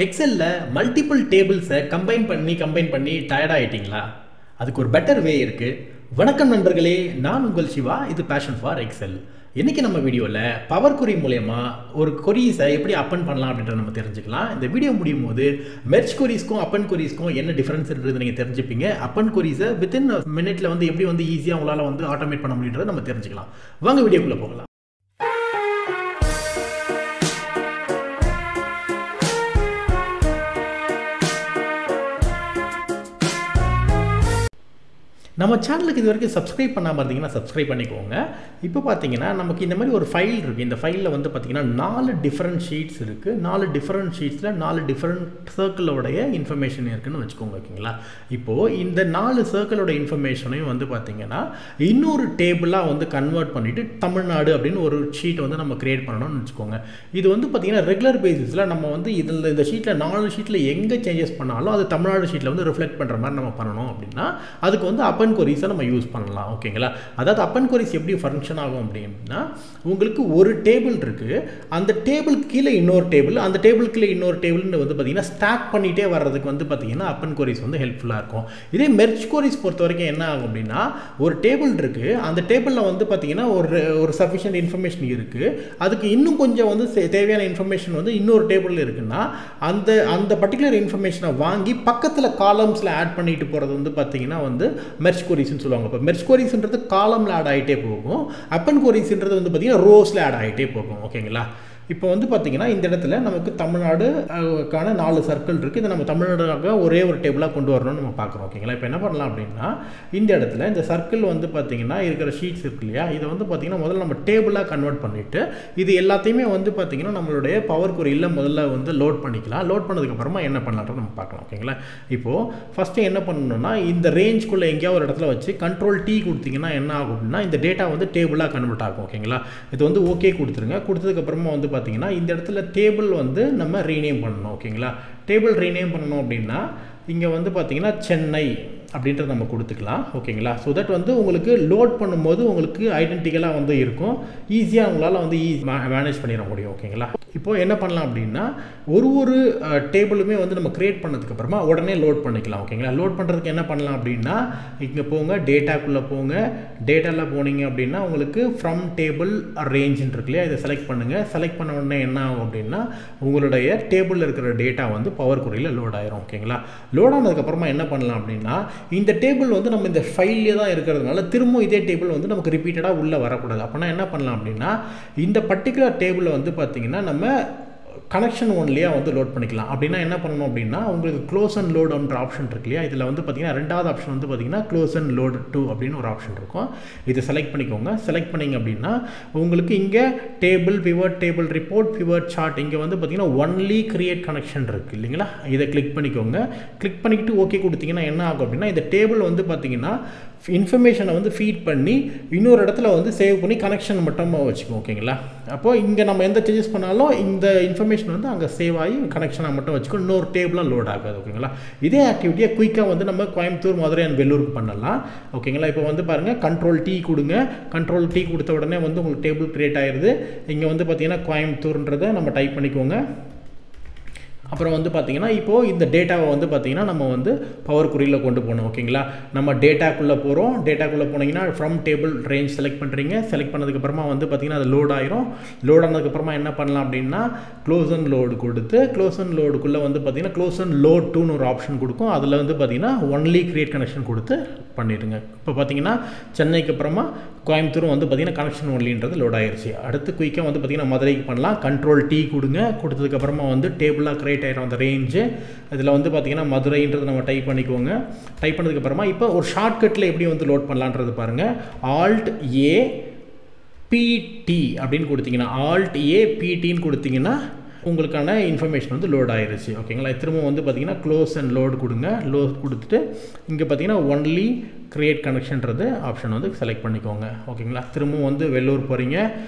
எக்ஸெல்ல multiple டேபிள்ஸை combine பண்ணி tired ஆகிட்டீங்களா? அதுக்கு ஒரு பெட்டர் வே இருக்குது. வணக்கம் நண்பர்களே, நான் உங்கள் சிவா. இது பேஷன் ஃபார் எக்ஸெல். இன்றைக்கி நம்ம வீடியோவில் பவர் கொரி மூலயமா ஒரு கொரீஸை எப்படி அப்பன் பண்ணலாம் அப்படின்றத நம்ம தெரிஞ்சுக்கலாம். இந்த வீடியோ முடியும் போது மெர்ஜ் கொரீஸ்க்கும் அப்பன் கொரீஸ்க்கும் என்ன டிஃப்ரென்ஸ்ன்றது நீங்கள் தெரிஞ்சுப்பீங்க. அப்பன் கொரீஸை வித்தின் மினிட்ல எப்படி ஈஸியாக உங்களால் ஆட்டோமேட் பண்ண முடியுன்றதை நம்ம தெரிஞ்சுக்கலாம். வாங்க வீடியோக்குள்ளே போகலாம். நம்ம சேனலுக்கு இது வரைக்கும் சப்ஸ்கிரைப் பண்ணாமல் இருந்தீங்கன்னா சப்ஸ்கிரைப் பண்ணிக்கோங்க. இப்போ பார்த்தீங்கன்னா நமக்கு இந்த மாதிரி ஒரு ஃபைல் இருக்குது. இந்த ஃபைலில் பார்த்தீங்கன்னா 4 டிஃப்ரெண்ட் ஷீட்ஸ் இருக்குது. 4 டிஃப்ரெண்ட் ஷீட்ஸில் 4 டிஃப்ரெண்ட் சர்க்கிளோடைய இன்ஃபர்மேஷன் இருக்குதுன்னு வச்சுக்கோங்க. ஓகேங்களா? இப்போது இந்த 4 சர்க்கிளோட இன்ஃபர்மேஷனையும் பார்த்தீங்கன்னா இன்னொரு டேபிளாக கன்வெர்ட் பண்ணிவிட்டு தமிழ்நாடு அப்படின்னு ஒரு ஷீட் நம்ம கிரியேட் பண்ணணும்னு வச்சுக்கோங்க. இது பார்த்தீங்கன்னா ரெகுலர் பேசிஸில் நம்ம இதில் இந்த ஷீட்டில் 4 ஷீட்டில் எங்கே சேஞ்சஸ் பண்ணாலும் அது தமிழ்நாடு ஷீட்டில் ரிஃப்ளெக்ட் பண்ணுற மாதிரி நம்ம பண்ணணும். அப்படின்னா அதுக்கு அப்பன் கொரீஸை நம்ம யூஸ் பண்ணலாம். ஓகேங்களா? அதாவது அப்பன் கொரீஸ் எப்படி ஃபங்க்ஷன் ஆகும் அப்படின்னா, உங்களுக்கு ஒரு டேபிள் இருக்குது, அந்த டேபிளுக்கு கீழே இன்னொரு டேபிள், அந்த டேபிள் கீழே இன்னொரு டேபிள்னு பார்த்தீங்கன்னா ஸ்டாக் பண்ணிகிட்டே வர்றதுக்கு பார்த்தீங்கன்னா அப்பன் கொரீஸ் ஹெல்ப்ஃபுல்லாக இருக்கும். இதே மெர்ஜ் கொரீஸ் பொறுத்த வரைக்கும் என்ன ஆகும் அப்படின்னா, ஒரு டேபிள் இருக்குது, அந்த டேபிளில் பார்த்தீங்கன்னா ஒரு சஃபிஷியன்ட் இன்ஃபர்மேஷன் இருக்குது, அதுக்கு இன்னும் கொஞ்சம் தேவையான இன்ஃபர்மேஷன் இன்னொரு டேபிளில் இருக்குன்னா அந்த பர்டிகுலர் இன்ஃபர்மேஷனை வாங்கி பக்கத்தில் காலம்ஸில் ஆட் பண்ணிட்டு போகிறது பார்த்தீங்கன்னா மெர்ஜ் கொரீஸ்னு சொல்லுவாங்க. இப்போ மெர்ஜ் கொரீஸ்ன்றது காலம்ல ஆட் ஆகிட்டே போகும், அப்பன் கொரீஸ்ன்றது பார்த்தீங்கன்னா ரோஸ்ல ஆட் ஆகிட்டே போகும். ஓகேங்களா? இப்போ பார்த்தீங்கன்னா இந்த இடத்துல நமக்கு தமிழ்நாடுக்கான 4 சர்க்கிள் இருக்குது. இதை நம்ம தமிழ்நாடுக்காக ஒரே ஒரு டேபிளாக கொண்டு வரணும்னு நம்ம பார்க்குறோம். ஓகேங்களா? இப்போ என்ன பண்ணலாம் அப்படின்னா, இந்த இடத்துல இந்த சர்க்கிள் பார்த்தீங்கன்னா இருக்கிற ஷீட்ஸ் இருக்கு இல்லையா, இதை பார்த்தீங்கன்னா முதல்ல நம்ம டேபிளாக கன்வெர்ட் பண்ணிவிட்டு இது எல்லாத்தையுமே பார்த்தீங்கன்னா நம்மளுடைய பவர் கொரியில் முதல்ல லோட் பண்ணிக்கலாம். லோட் பண்ணதுக்கப்புறமா என்ன பண்ணலாம்னு நம்ம பார்க்கலாம். ஓகேங்களா? இப்போது ஃபஸ்ட்டு என்ன பண்ணணும்னா, இந்த ரேஞ்சுக்குள்ளே எங்கேயாவது ஒரு இடத்துல வச்சு Ctrl+T கொடுத்தீங்கன்னா என்ன ஆகும் அப்படின்னா, இந்த டேட்டா டேபிளாக கன்வெர்ட் ஆகும். ஓகேங்களா? இது ஓகே கொடுத்துருங்க. கொடுத்ததுக்கப்புறமா பார்த்தீங்கன்னா இந்த இடத்துல டேபிள் நம்ம ரீநேம் பண்ணணும். ஓகேங்களா? டேபிள் ரீநேம் பண்ணணும் அப்படின்னா இங்கே பார்த்தீங்கன்னா சென்னை அப்படின்றத நம்ம கொடுத்துக்கலாம். ஓகேங்களா? ஸோ தட் உங்களுக்கு லோட் பண்ணும்போது உங்களுக்கு ஐடென்டிக்கலாக இருக்கும், ஈஸியாக உங்களால் மேனேஜ் பண்ணிட முடியும். ஓகேங்களா? இப்போது என்ன பண்ணலாம் அப்படின்னா, ஒரு டேபிளுமே நம்ம கிரியேட் பண்ணதுக்கப்புறமா உடனே லோட் பண்ணிக்கலாம். ஓகேங்களா? லோட் பண்ணுறதுக்கு என்ன பண்ணலாம் அப்படின்னா, இங்கே போங்க, டேட்டாக்குள்ளே போங்க. டேட்டாவில் போனீங்க அப்படின்னா உங்களுக்கு ஃப்ரம் டேபிள் ரேஞ்சுன்னு இருக்கு இல்லையா, இதை செலக்ட் பண்ணுங்கள். செலக்ட் பண்ண உடனே என்ன ஆகும் அப்படின்னா, உங்களுடைய டேபிளில் இருக்கிற டேட்டா பவர் கொரியில் லோட் ஆயிரும். ஓகேங்களா? லோட் ஆனதுக்கப்புறமா என்ன பண்ணலாம் அப்படின்னா, இந்த டேபிள் நம்ம இந்த ஃபைல்லே தான் இருக்கிறதுனால திரும்ப இதே டேபிள் நமக்கு ரிப்பீட்டடாக உள்ளே வரக்கூடாது. அப்படின்னா என்ன பண்ணலாம் அப்படின்னா, இந்த பர்டிகுலர் டேபிளை பார்த்தீங்கன்னா நம்ம கனெக்ஷன் ஒன்லியாக லோட் பண்ணிக்கலாம். அப்படின்னா என்ன பண்ணணும் அப்படின்னா, உங்களுக்கு க்ளோஸ் அண்ட் லோட் அப்படின்ற ஆப்ஷன் இருக்கு இல்லையா, இதில் பார்த்தீங்கன்னா ரெண்டாவது ஆப்ஷன் பார்த்தீங்கன்னா க்ளோஸ் அண்ட் லோட் டு அப்படின்னு ஒரு ஆப்ஷன் இருக்கும். இதை செலக்ட் பண்ணிக்கோங்க. செலக்ட் பண்ணிங்க அப்படின்னா உங்களுக்கு இங்கே table pivot, table report, pivot chart, இங்கே பார்த்தீங்கன்னா ஒன்லி கிரியேட் கனெக்ஷன் இருக்குது இல்லைங்களா, இதை கிளிக் பண்ணிக்கோங்க. கிளிக் பண்ணிக்கிட்டு ஓகே கொடுத்தீங்கன்னா என்ன ஆகும் அப்படின்னா, இந்த டேபிள் பார்த்தீங்கன்னா இன்ஃபர்மேஷனை ஃபீட் பண்ணி இன்னொரு இடத்துல சேவ் பண்ணி கனெக்ஷன் மட்டும் வச்சுக்கோங்க. ஓகேங்களா? அப்போது இங்கே நம்ம எந்த சேஞ்சஸ் பண்ணாலும் இந்த இன்ஃபர்மேஷன் அங்கே சேவ் ஆகி கனெக்ஷனாக மட்டும் வச்சுக்கோ, இன்னொரு டேபிளாக லோட் ஆகாது. ஓகேங்களா? இதே ஆக்டிவிட்டியை குயிக்காக நம்ம கோயம்புத்தூர், மதுரை அண்ட் வெள்ளூருக்கு பண்ணலாம். ஓகேங்களா? இப்போ பாருங்கள், Ctrl+T கொடுங்க. Ctrl+T கொடுத்த உடனே உங்களுக்கு டேபிள் கிரியேட் ஆயிடுது. இங்கே பார்த்தீங்கன்னா கோயம்புத்தூர்ன்றதை நம்ம டைப் பண்ணிக்கோங்க. அப்புறம் பார்த்தீங்கன்னா இப்போது இந்த டேட்டாவை பார்த்தீங்கன்னா நம்ம பவர் கொரியில் கொண்டு போகணும். ஓகேங்களா? நம்ம டேட்டாக்குள்ளே போகிறோம். டேட்டாக்குள்ளே போனீங்கன்னா ஃப்ரம் டேபிள் ரேஞ்ச் செலக்ட் பண்ணுறீங்க. செலக்ட் பண்ணதுக்கப்புறமா பார்த்தீங்கன்னா அது லோட் ஆயிரும். லோட் ஆனதுக்கப்புறமா என்ன பண்ணலாம் அப்படின்னா, க்ளோஸ் அண்ட் லோடு கொடுத்து க்ளோஸ் அண்ட் லோடுக்குள்ளே பார்த்தீங்கன்னா க்ளோஸ் அண்ட் லோட் டூன்னு ஒரு ஆப்ஷன் கொடுக்கும். அதில் பார்த்தீங்கன்னா ஒன்லி கிரியேட் கனெக்ஷன் கொடுத்து பண்ணிடுங்க. இப்போ பார்த்தீங்கன்னா சென்னைக்கு அப்புறமா கோயம்புத்தூரும் பார்த்தீங்கன்னா கனெக்ஷன் ஒன்லின்றது லோட் ஆயிடுச்சு. அடுத்து குயிக்காக பார்த்தீங்கன்னா மதுரைக்கு பண்ணலாம். Ctrl+T கொடுங்க. கொடுத்ததுக்கப்புறமா டேபிளாக கிரியேட் ஆயிரும் அந்த ரேஞ்சு. இதில் பார்த்தீங்கன்னா மதுரைன்றது நம்ம டைப் பண்ணிக்கோங்க. டைப் பண்ணதுக்கப்புறமா இப்போ ஒரு ஷார்ட்கட்டில் எப்படி லோட் பண்ணலான்றது பாருங்கள். Alt+A+PT அப்படின்னு கொடுத்தீங்கன்னா, Alt+A+PT கொடுத்தீங்கன்னா உங்களுக்கான இன்ஃபர்மேஷன் லோட் ஆயிடுச்சு. ஓகேங்களா? திரும்ப பார்த்தீங்கன்னா க்ளோஸ் அண்ட் லோடு கொடுங்க. லோட் கொடுத்துட்டு இங்கே பார்த்தீங்கன்னா ஒன்லி கிரியேட் கனெக்ஷன்றது ஆப்ஷன் செலக்ட் பண்ணிக்கோங்க. ஓகேங்களா? திரும்ப வெள்ளூர் போகிறீங்க,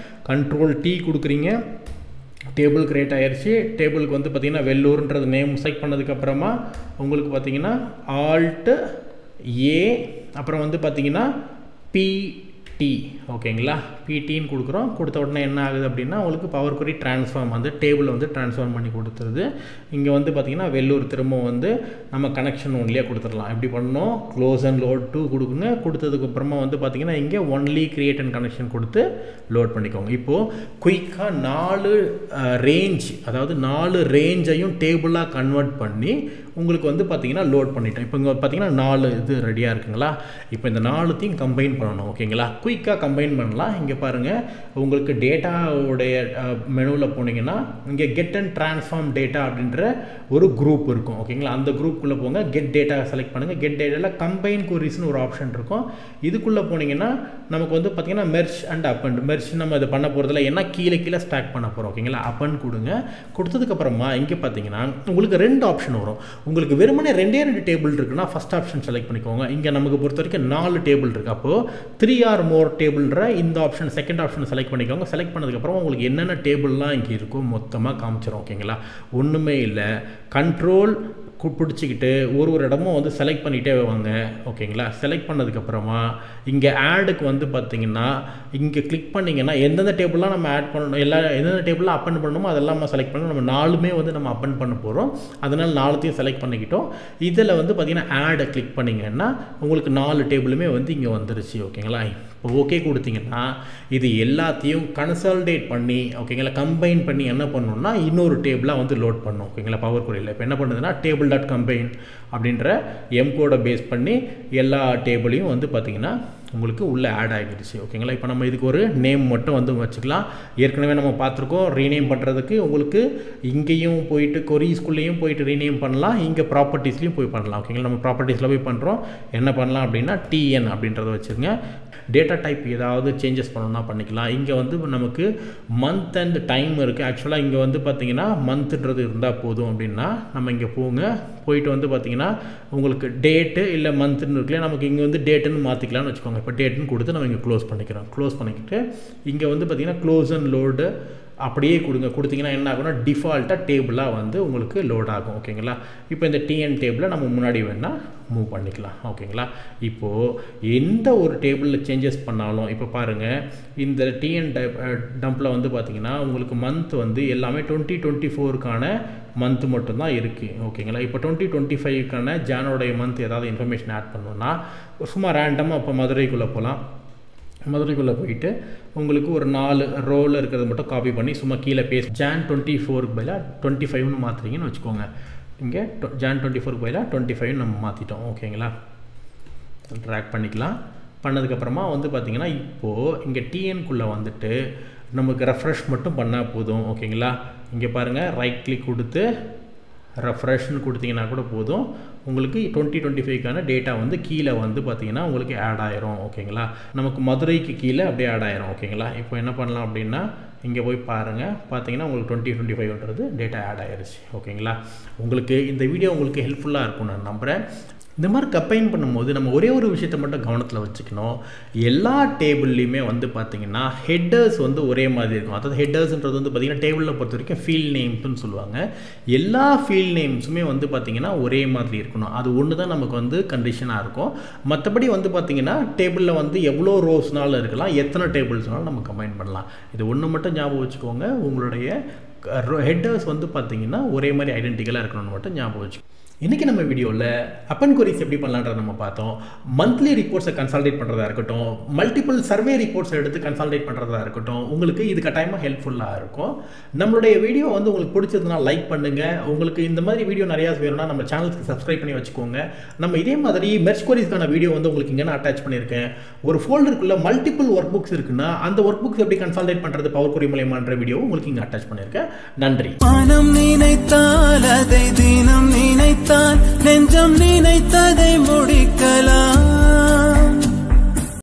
Ctrl+T கொடுக்குறீங்க. டேபிள் கிரியேட் ஆயிடுச்சு. டேபிளுக்கு பார்த்தீங்கன்னா வெள்ளூர்ன்றது நேம் செலக்ட் பண்ணதுக்கப்புறமா உங்களுக்கு பார்த்தீங்கன்னா Alt+A அப்புறம் பார்த்தீங்கன்னா PT. ஓகேங்களா? பிடின்னு கொடுக்குறோம். கொடுத்த உடனே என்ன ஆகுது அப்படின்னா உங்களுக்கு பவர் query ட்ரான்ஸ்ஃபார்ம் வந்து டேபிளை வந்து ட்ரான்ஸ்ஃபார்ம் பண்ணி கொடுத்துருது. இங்கே வந்து பார்த்திங்கன்னா வெள்ளூர் திரும்ப வந்து நம்ம கனெக்ஷன் ஒன்லியாக கொடுத்துடலாம். எப்படி பண்ணோம், க்ளோஸ் அண்ட் லோட் டு கொடுக்குங்க. கொடுத்ததுக்கப்புறமா வந்து பார்த்திங்கன்னா இங்கே ஒன்லி கிரியேட் அண்ட் கனெக்ஷன் கொடுத்து லோட் பண்ணிக்கோங்க. இப்போது குயிக்காக 4 ரேஞ்ச், அதாவது 4 ரேஞ்சையும் டேபிளாக கன்வெர்ட் பண்ணி உங்களுக்கு வந்து பார்த்திங்கன்னா லோட் பண்ணிட்டோம். இப்போ இங்கே பார்த்திங்கன்னா 4 இது ரெடியாக இருக்குங்களா. இப்போ இந்த 4த்தையும் கம்பைன் பண்ணணும். ஓகேங்களா, குயிக்காக கம்பைன் பண்ணலாம். இங்கே பாருங்கள், உங்களுக்கு டேட்டாவுடைய மெனுவில் போனீங்கன்னா இங்கே கெட் அண்ட் ட்ரான்ஸ்ஃபார்ம் டேட்டா அப்படின்ற ஒரு குரூப் இருக்கும். ஓகேங்களா, அந்த குரூப்புக்குள்ளே போங்க, கெட் டேட்டா செலக்ட் பண்ணுங்கள். கெட் டேட்டாவில் கம்பைன் குவரிஸ்னு ஒரு ஆப்ஷன் இருக்கும். இதுக்குள்ளே போனீங்கன்னா நமக்கு வந்து பார்த்திங்கன்னா மெர்ஜ் அண்ட் அப்பண்ட். மெர்ஜ் நம்ம இது பண்ண போகிறதில்ல, ஏன்னா கீழே கீழே ஸ்டாக் பண்ண போகிறோம். ஓகேங்களா, அப்பண்ட் கொடுங்க. கொடுத்ததுக்கப்புறமா இங்கே பார்த்தீங்கன்னா உங்களுக்கு 2 ஆப்ஷன் வரும். உங்களுக்கு வெறுமனே 2 டேபிள் இருக்குன்னா ஃபஸ்ட் ஆப்ஷன் செலக்ட் பண்ணிக்கோங்க. இங்கே நமக்கு பொறுத்த வரைக்கும் 4 டேபிள் இருக்குது. அப்போது 3 or more டேபிள்ற இந்த ஆப்ஷன் செகண்ட் ஆப்ஷன் செலக்ட் பண்ணிக்கோங்க. செலக்ட் பண்ணதுக்கப்புறம் உங்களுக்கு என்னென்ன டேபிள்லாம் இங்கே இருக்கும் மொத்தமாக காமிச்சிடும். ஓகேங்களா, ஒன்றுமே இல்லை, கண்ட்ரோல் பிடிச்சிக்கிட்டு ஒரு இடமும் வந்து செலக்ட் பண்ணிகிட்டே வாங்க. ஓகேங்களா, செலக்ட் பண்ணதுக்கப்புறமா இங்கே ஆடுக்கு வந்து பார்த்திங்கன்னா இங்கே கிளிக் பண்ணிங்கன்னா எந்தெந்த டேபிள்லாம் நம்ம ஆட் பண்ணணும், எந்தெந்த டேபிள்லாம் அப்பன் பண்ணணுமோ அதெல்லாம் நம்ம செலக்ட் பண்ணணும். நம்ம 4மே வந்து நம்ம அப்பன் பண்ண போகிறோம். அதனால் 4த்தையும் செலக்ட் பண்ணிக்கிட்டோம். இதில் வந்து பார்த்திங்கன்னா ஆடை கிளிக் பண்ணிங்கன்னா உங்களுக்கு 4 டேபிளுமே வந்து இங்கே வந்துருச்சு. ஓகேங்களா, இப்போ ஓகே கொடுத்தீங்கன்னா இது எல்லாத்தையும் கன்சாலிடேட் பண்ணி, ஓகேங்களா, கம்பைன் பண்ணி என்ன பண்ணணும்னா இன்னொரு டேபிளாக வந்து லோட் பண்ணணும். ஓகேங்களா, பவர் queryல இப்போ என்ன பண்ணுதுன்னா table.combine அப்படின்ற எம் கோடை பேஸ் பண்ணி எல்லா டேபிளையும் வந்து பார்த்திங்கன்னா உங்களுக்கு உள்ளே ஆட் ஆகிடுச்சு. ஓகேங்களா, இப்போ நம்ம இதுக்கு ஒரு நேம் மட்டும் வந்து வச்சுக்கலாம். ஏற்கனவே நம்ம பார்த்துருக்கோம், ரீநேம் பண்ணுறதுக்கு உங்களுக்கு இங்கேயும் போயிட்டு கொரிஸ்குள்ளேயும் போயிட்டு ரீநேம் பண்ணலாம், இங்கே ப்ராப்பர்ட்டிஸ்லையும் போய் பண்ணலாம். ஓகேங்களா, நம்ம ப்ராப்பர்ட்டிஸில் போய் பண்ணுறோம். என்ன பண்ணலாம் அப்படின்னா TN அப்படின்றத வச்சுருங்க. டேட்டா டைப் ஏதாவது சேஞ்சஸ் பண்ணணும்னா பண்ணிக்கலாம். இங்கே வந்து நமக்கு மந்த் அண்ட் டைம் இருக்குது. ஆக்சுவலாக இங்கே வந்து பார்த்திங்கன்னா மந்த்ன்றது இருந்தால் போதும் அப்படின்னா நம்ம இங்கே போயிட்டு வந்து பார்த்திங்கன்னா உங்களுக்கு டேட்டு இல்லை மந்த்னு இருக்குல்ல, நமக்கு இங்கே வந்து டேட்டுன்னு மாற்றிக்கலாம்னு வச்சுக்கோங்க. இப்போ டேட்டுன்னு கொடுத்து நம்ம இங்கே க்ளோஸ் பண்ணிக்கிறோம். க்ளோஸ் பண்ணிக்கிட்டு இங்கே வந்து பார்த்திங்கன்னா க்ளோஸ் அண்ட் லோடு அப்படியே கொடுத்தீங்கன்னா என்ன ஆகும்னா டிஃபால்ட்டாக டேபிளாக வந்து உங்களுக்கு லோட் ஆகும். ஓகேங்களா, இப்போ இந்த TN டேபிளை நம்ம முன்னாடி வேணால் மூவ் பண்ணிக்கலாம். ஓகேங்களா, இப்போது எந்த ஒரு டேபிளில் சேஞ்சஸ் பண்ணாலும் இப்போ பாருங்கள், இந்த TN டம்பில் வந்து பார்த்திங்கன்னா உங்களுக்கு மந்த் வந்து எல்லாமே 2024க்கான மந்த் மட்டும்தான் இருக்குது. ஓகேங்களா, இப்போ 2025க்கான ஜானோடைய மந்த் ஏதாவது இன்ஃபர்மேஷன் ஆட் பண்ணணுன்னா சும்மா ரேண்டமாக இப்போ மதுரைக்குள்ளே போகலாம். மதுரைக்குள்ளே போயிட்டு உங்களுக்கு ஒரு 4 ரோவில் இருக்கிறத மட்டும் காப்பி பண்ணி சும்மா கீழே பேஸ்ட் Jan 24க்கு பதிலாக 25ன்னு மாற்றுறீங்கன்னு வச்சுக்கோங்க. இங்கே Jan 24க்கு பதிலாக 25 நம்ம மாற்றிட்டோம். ஓகேங்களா, ட்ராக் பண்ணிக்கலாம். பண்ணதுக்கப்புறமா வந்து பார்த்திங்கன்னா இப்போது இங்கே TNக்குள்ளே வந்துட்டு நமக்கு ரெஃப்ரெஷ் மட்டும் பண்ணால் போதும். ஓகேங்களா, இங்கே பாருங்கள், ரைட் கிளிக் கொடுத்து ரெஃப்ரெஷ்னு கொடுத்தீங்கன்னா கூட போதும். உங்களுக்கு 2025க்கான டேட்டா வந்து கீழே வந்து பார்த்திங்கன்னா உங்களுக்கு ஆட் ஆயிரும். ஓகேங்களா, நமக்கு மதுரைக்கு கீழே அப்படியே ஆட் ஆயிரும். ஓகேங்களா, இப்போ என்ன பண்ணலாம் அப்படின்னா இங்கே போய் பாருங்கள், பார்த்தீங்கன்னா உங்களுக்கு 2025ன்றது டேட்டா ஆட் ஆயிடுச்சு. ஓகேங்களா, உங்களுக்கு இந்த வீடியோ உங்களுக்கு ஹெல்ப்ஃபுல்லாக இருக்கும் நான் நம்புகிறேன். இந்த மாதிரி கம்பைன் பண்ணும்போது நம்ம ஒரே ஒரு விஷயத்தை மட்டும் கவனத்தில் வச்சுக்கணும். எல்லா டேபிள்லையுமே வந்து பார்த்திங்கன்னா ஹெட்டர்ஸ் வந்து ஒரே மாதிரி இருக்கும். அதாவது ஹெட்டர்ஸ்ன்றது வந்து பார்த்திங்கன்னா டேபிளில் பொறுத்த வரைக்கும் ஃபீல்ட் நேம்ஸ்னு சொல்லுவாங்க. எல்லா ஃபீல்ட் நேம்ஸுமே வந்து பார்த்திங்கன்னா ஒரே மாதிரி இருக்கணும். அது ஒன்று தான் நமக்கு வந்து கண்டிஷனாக இருக்கும். மற்றபடி வந்து பார்த்திங்கன்னா டேபிளில் வந்து எவ்வளோ ரோஸ்னாலும் இருக்கலாம், எத்தனை டேபிள்ஸ்னாலும் நம்ம கம்பைன் பண்ணலாம். இது ஒன்று மட்டும் ஞாபகம் வச்சுக்கோங்க, உங்களுடைய ஹெட்டர்ஸ் வந்து பார்த்திங்கன்னா ஒரே மாதிரி ஐடென்டிக்கலாக இருக்கணும்னு மட்டும் ஞாபகம் வச்சுக்கோங்க. இன்றைக்கி நம்ம வீடியோவில் அப்பன் queries எப்படி பண்ணலான்றதை நம்ம பார்த்தோம். மந்த்லி ரிப்போர்ட்ஸை கன்சால்டேட் பண்ணுறதா இருக்கட்டும், மல்டிபிள் சர்வே ரிப்போர்ட்ஸ் எடுத்து கன்சால்டேட் பண்ணுறதா இருக்கட்டும், உங்களுக்கு இது கட்டாயமாக ஹெல்ப்ஃபுல்லாக இருக்கும். நம்மளுடைய வீடியோ வந்து உங்களுக்கு பிடிச்சதுன்னா லைக் பண்ணுங்கள். உங்களுக்கு இந்த மாதிரி வீடியோ நிறையா வேணும்னா நம்ம சேனலுக்கு சப்ஸ்கிரைப் பண்ணி வச்சுக்கோங்க. நம்ம இதே மாதிரி மெர்ஜ் queriesக்கான வீடியோ வந்து உங்களுக்கு இங்கே அட்டாச் பண்ணியிருக்கேன். ஒரு ஃபோல்டருக்குள்ளே மல்டிபிள் ஒர்க் புக்ஸ் இருக்குன்னா அந்த ஒர்க் புக்ஸ் எப்படி கன்சால்டேட் பண்ணுறது பவர் query மூலமான்ற வீடியோ உங்களுக்கு இங்கே அட்டாச் பண்ணியிருக்கேன். நன்றி. நெஞ்சம் நினைத்ததை